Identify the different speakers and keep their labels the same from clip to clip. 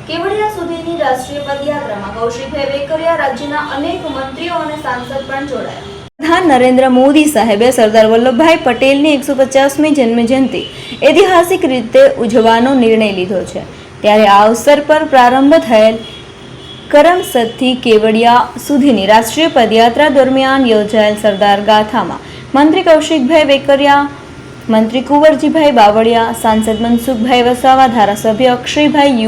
Speaker 1: કેવડિયા સુધીની રાષ્ટ્રીય પદયાત્રામાં કૌશિકભાઈ વેકરિયા રાજ્યના અનેક મંત્રીઓ અને સાંસદ પણ જોડાયા. પ્રધાન નરેન્દ્ર મોદી સાહેબે સરદાર વલ્લભભાઈ પટેલની 150મી જન્મજયંતિ ઐતિહાસિક રીતે ઉજવવાનો નિર્ણય લીધો છે. ત્યારે આ અવસર પર પ્રારંભ થયેલ કરમસદથી કેવડિયા સુધીની રાષ્ટ્રીય પદયાત્રા દરમિયાન યોજાયેલ સરદાર ગાથામાં મંત્રી કૌશિકભાઈ વેકરિયા, મંત્રી કુંવરજીભાઈ બાવળિયા, સાંસદ મનસુખભાઈ વસાવા, ધારાસભ્ય અક્ષયભાઈ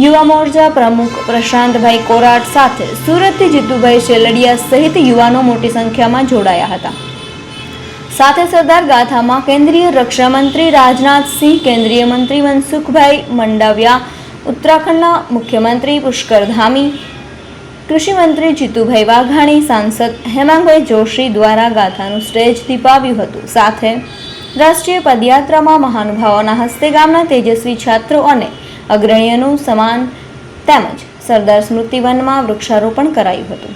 Speaker 1: યુવા મોરચા પ્રમુખ પ્રશાંતભાઈ કોરાટ સાથે સુરતથી જીતુભાઈ શેલડિયા સહિત યુવાનો મોટી સંખ્યામાં જોડાયા હતા. સાથે સરદાર ગાથામાં કેન્દ્રીય રક્ષામંત્રી રાજનાથસિંહ, કેન્દ્રીય મંત્રી મનસુખભાઈ મંડાવિયા, ઉત્તરાખંડના મુખ્યમંત્રી પુષ્કર ધામી, કૃષિ મંત્રી જીતુભાઈ વાઘાણી, સાંસદ હેમાંગભાઈ જોશી દ્વારા ગાથાનું સ્ટેજ દીપાવ્યું હતું. સાથે રાષ્ટ્રીય પદયાત્રામાં મહાનુભાવોના હસ્તે ગામના તેજસ્વી છાત્રો અને અગ્રણીઓનું સન્માન તેમજ સરદાર સ્મૃતિ વનમાં વૃક્ષારોપણ કરાયું હતું.